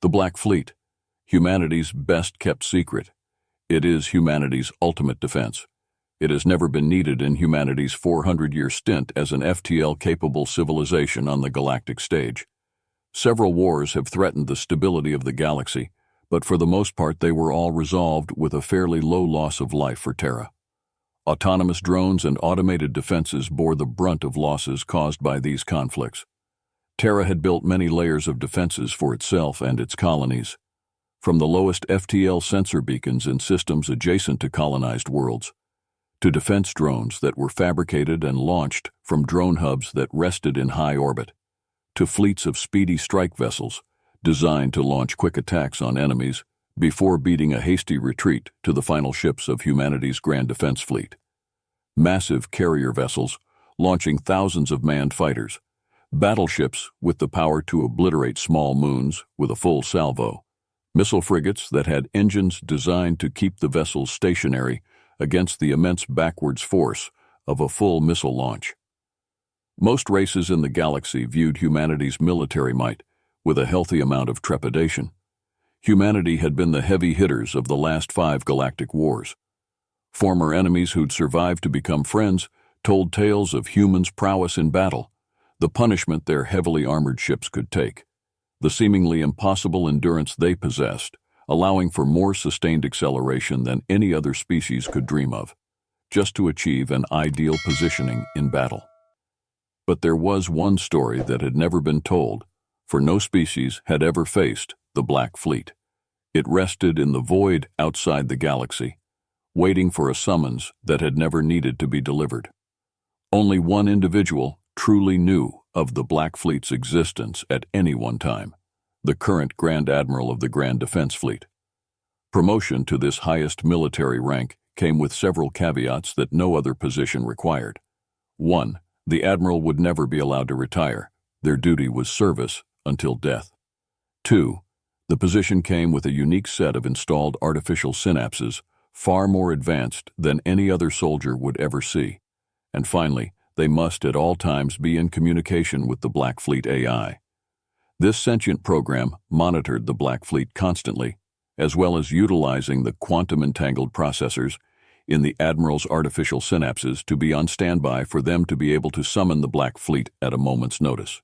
The Black Fleet, humanity's best-kept secret. It is humanity's ultimate defense. It has never been needed in humanity's 400-year stint as an FTL-capable civilization on the galactic stage. Several wars have threatened the stability of the galaxy, but for the most part they were all resolved with a fairly low loss of life for Terra. Autonomous drones and automated defenses bore the brunt of losses caused by these conflicts. Terra had built many layers of defenses for itself and its colonies, from the lowest FTL sensor beacons in systems adjacent to colonized worlds, to defense drones that were fabricated and launched from drone hubs that rested in high orbit, to fleets of speedy strike vessels designed to launch quick attacks on enemies before beating a hasty retreat to the final ships of humanity's grand defense fleet. Massive carrier vessels launching thousands of manned fighters, battleships with the power to obliterate small moons with a full salvo, missile frigates that had engines designed to keep the vessels stationary against the immense backwards force of a full missile launch. Most races in the galaxy viewed humanity's military might with a healthy amount of trepidation. Humanity had been the heavy hitters of the last 5 galactic wars. Former enemies who'd survived to become friends told tales of humans' prowess in battle, the punishment their heavily armored ships could take, the seemingly impossible endurance they possessed, allowing for more sustained acceleration than any other species could dream of, just to achieve an ideal positioning in battle. But there was one story that had never been told, for no species had ever faced the Black Fleet. It rested in the void outside the galaxy, waiting for a summons that had never needed to be delivered. Only one individual truly knew of the Black Fleet's existence at any one time, the current Grand Admiral of the Grand Defense Fleet. Promotion to this highest military rank came with several caveats that no other position required. 1. The Admiral would never be allowed to retire. Their duty was service until death. 2. The position came with a unique set of installed artificial synapses, far more advanced than any other soldier would ever see. And finally, they must at all times be in communication with the Black Fleet AI. This sentient program monitored the Black Fleet constantly, as well as utilizing the quantum-entangled processors in the Admiral's artificial synapses to be on standby for them to be able to summon the Black Fleet at a moment's notice.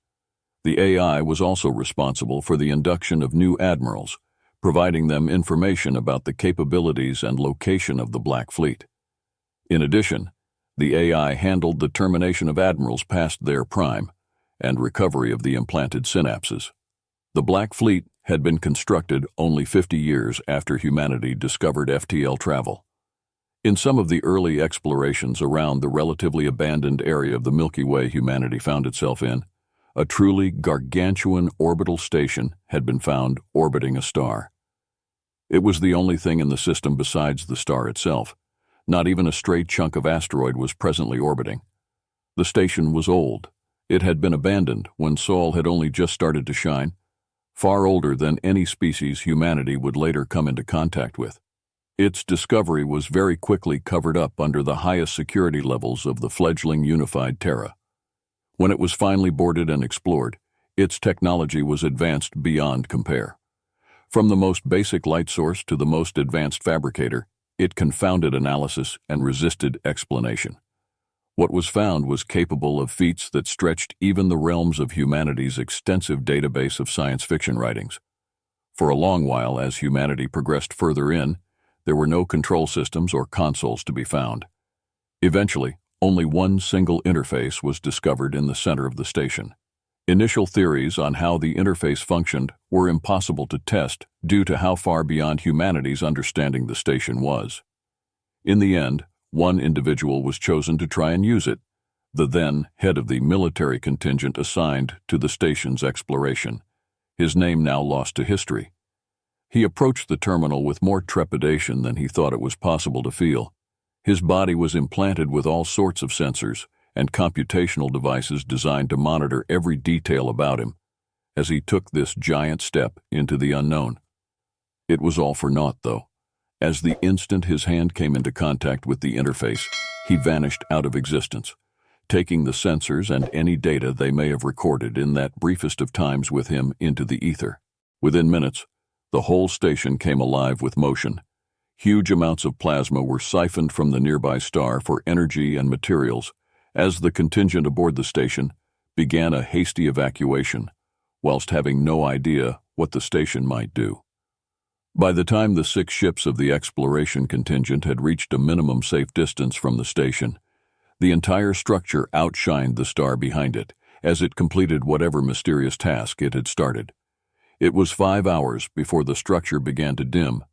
The AI was also responsible for the induction of new admirals, providing them information about the capabilities and location of the Black Fleet. In addition, the AI handled the termination of admirals past their prime and recovery of the implanted synapses. The Black Fleet had been constructed only 50 years after humanity discovered FTL travel. In some of the early explorations around the relatively abandoned area of the Milky Way humanity found itself in, a truly gargantuan orbital station had been found orbiting a star. It was the only thing in the system besides the star itself. Not even a stray chunk of asteroid was presently orbiting. The station was old. It had been abandoned when Sol had only just started to shine, far older than any species humanity would later come into contact with. Its discovery was very quickly covered up under the highest security levels of the fledgling unified Terra. When it was finally boarded and explored, its technology was advanced beyond compare. From the most basic light source to the most advanced fabricator, it confounded analysis and resisted explanation. What was found was capable of feats that stretched even the realms of humanity's extensive database of science fiction writings. For a long while, as humanity progressed further in, there were no control systems or consoles to be found. Eventually, only one single interface was discovered in the center of the station. Initial theories on how the interface functioned were impossible to test due to how far beyond humanity's understanding the station was. In the end, one individual was chosen to try and use it, the then head of the military contingent assigned to the station's exploration, his name now lost to history. He approached the terminal with more trepidation than he thought it was possible to feel. His body was implanted with all sorts of sensors and computational devices designed to monitor every detail about him as he took this giant step into the unknown. It was all for naught, though. As the instant his hand came into contact with the interface, he vanished out of existence, taking the sensors and any data they may have recorded in that briefest of times with him into the ether. Within minutes, the whole station came alive with motion. Huge amounts of plasma were siphoned from the nearby star for energy and materials as the contingent aboard the station began a hasty evacuation, whilst having no idea what the station might do. By the time the 6 ships of the exploration contingent had reached a minimum safe distance from the station, the entire structure outshined the star behind it as it completed whatever mysterious task it had started. It was 5 hours before the structure began to dim,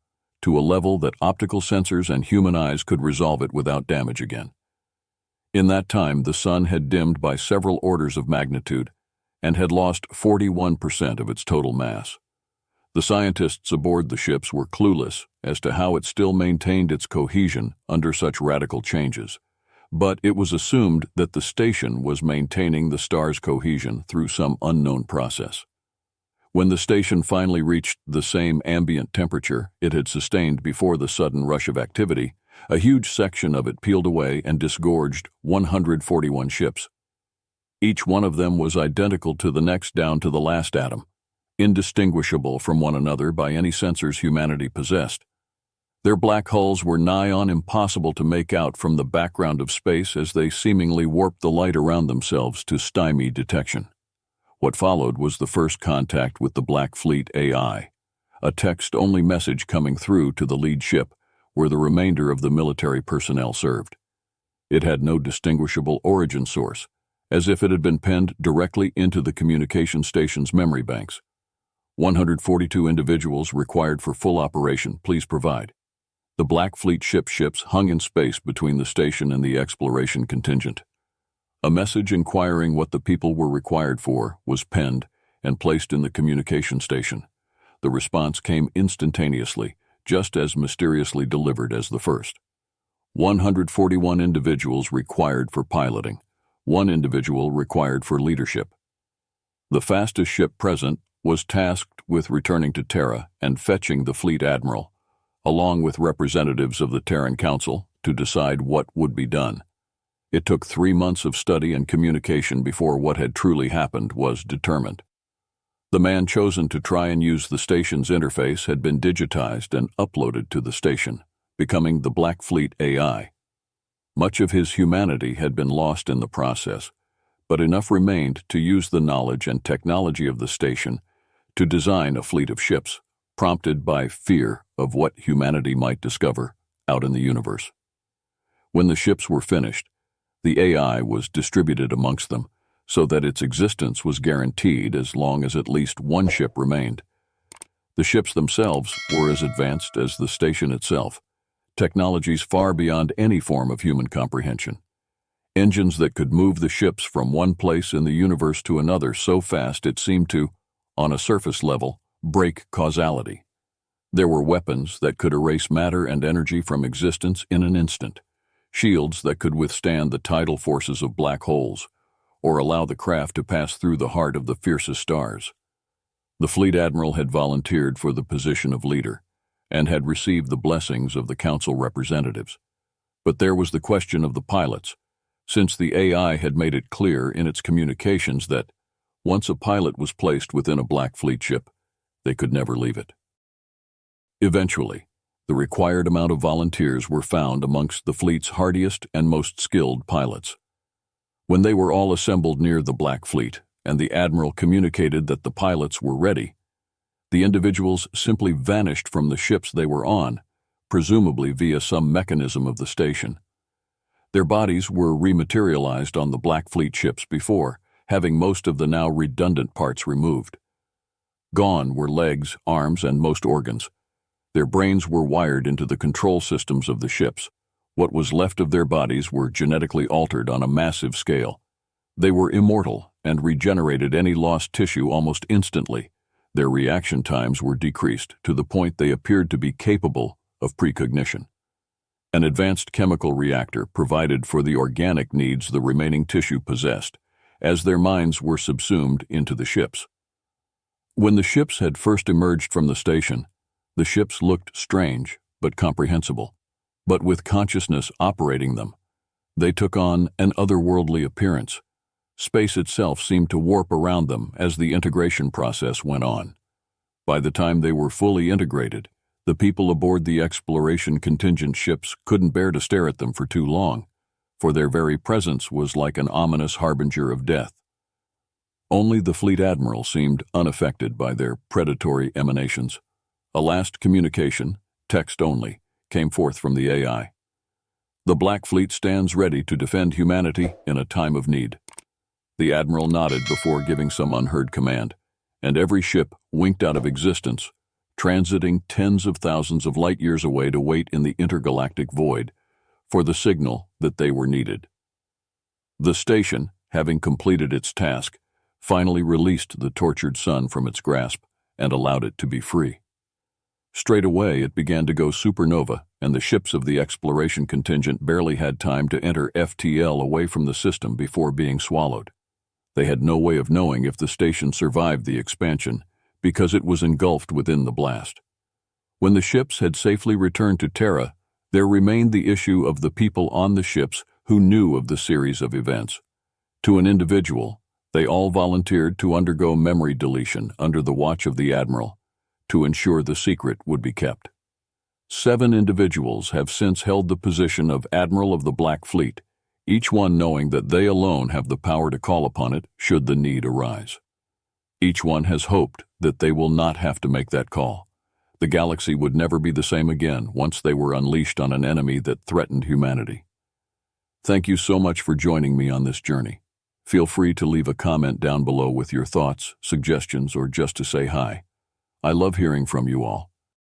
to a level that optical sensors and human eyes could resolve it without damage again. In that time, the sun had dimmed by several orders of magnitude and had lost 41% of its total mass. The scientists aboard the ships were clueless as to how it still maintained its cohesion under such radical changes, but it was assumed that the station was maintaining the star's cohesion through some unknown process. When the station finally reached the same ambient temperature it had sustained before the sudden rush of activity, a huge section of it peeled away and disgorged 141 ships. Each one of them was identical to the next down to the last atom, indistinguishable from one another by any sensors humanity possessed. Their black hulls were nigh on impossible to make out from the background of space as they seemingly warped the light around themselves to stymie detection. What followed was the first contact with the Black Fleet AI, a text-only message coming through to the lead ship where the remainder of the military personnel served. It had no distinguishable origin source, as if it had been penned directly into the communication station's memory banks. 142 individuals required for full operation, please provide. The Black Fleet ships hung in space between the station and the exploration contingent. A message inquiring what the people were required for was penned and placed in the communication station. The response came instantaneously, just as mysteriously delivered as the first. 141 individuals required for piloting, 1 individual required for leadership. The fastest ship present was tasked with returning to Terra and fetching the fleet admiral, along with representatives of the Terran Council, to decide what would be done. It took 3 months of study and communication before what had truly happened was determined. The man chosen to try and use the station's interface had been digitized and uploaded to the station, becoming the Black Fleet AI. Much of his humanity had been lost in the process, but enough remained to use the knowledge and technology of the station to design a fleet of ships, prompted by fear of what humanity might discover out in the universe. When the ships were finished, the AI was distributed amongst them so that its existence was guaranteed as long as at least 1 ship remained. The ships themselves were as advanced as the station itself, technologies far beyond any form of human comprehension. Engines that could move the ships from one place in the universe to another so fast it seemed to, on a surface level, break causality. There were weapons that could erase matter and energy from existence in an instant, shields that could withstand the tidal forces of black holes, or allow the craft to pass through the heart of the fiercest stars. The fleet admiral had volunteered for the position of leader, and had received the blessings of the council representatives. But there was the question of the pilots, since the AI had made it clear in its communications that, once a pilot was placed within a Black Fleet ship, they could never leave it. Eventually, the required amount of volunteers were found amongst the fleet's hardiest and most skilled pilots. When they were all assembled near the Black Fleet, and the Admiral communicated that the pilots were ready, the individuals simply vanished from the ships they were on, presumably via some mechanism of the station. Their bodies were rematerialized on the Black Fleet ships before, having most of the now redundant parts removed. Gone were legs, arms, and most organs. Their brains were wired into the control systems of the ships. What was left of their bodies were genetically altered on a massive scale. They were immortal and regenerated any lost tissue almost instantly. Their reaction times were decreased to the point they appeared to be capable of precognition. An advanced chemical reactor provided for the organic needs the remaining tissue possessed, as their minds were subsumed into the ships. When the ships had first emerged from the station, the ships looked strange but comprehensible. But with consciousness operating them, they took on an otherworldly appearance. Space itself seemed to warp around them as the integration process went on. By the time they were fully integrated, the people aboard the exploration contingent ships couldn't bear to stare at them for too long, for their very presence was like an ominous harbinger of death. Only the fleet admiral seemed unaffected by their predatory emanations. A last communication, text only, came forth from the AI. The Black Fleet stands ready to defend humanity in a time of need. The admiral nodded before giving some unheard command, and every ship winked out of existence, transiting tens of thousands of light years away to wait in the intergalactic void for the signal that they were needed. The station, having completed its task, finally released the tortured sun from its grasp and allowed it to be free. Straight away, it began to go supernova, and the ships of the exploration contingent barely had time to enter FTL away from the system before being swallowed. They had no way of knowing if the station survived the expansion because it was engulfed within the blast. When the ships had safely returned to Terra, there remained the issue of the people on the ships who knew of the series of events. To an individual, they all volunteered to undergo memory deletion under the watch of the Admiral to ensure the secret would be kept. 7 individuals have since held the position of Admiral of the Black Fleet, each one knowing that they alone have the power to call upon it should the need arise. Each one has hoped that they will not have to make that call. The galaxy would never be the same again once they were unleashed on an enemy that threatened humanity. Thank you so much for joining me on this journey. Feel free to leave a comment down below with your thoughts, suggestions, or just to say hi. I love hearing from you all.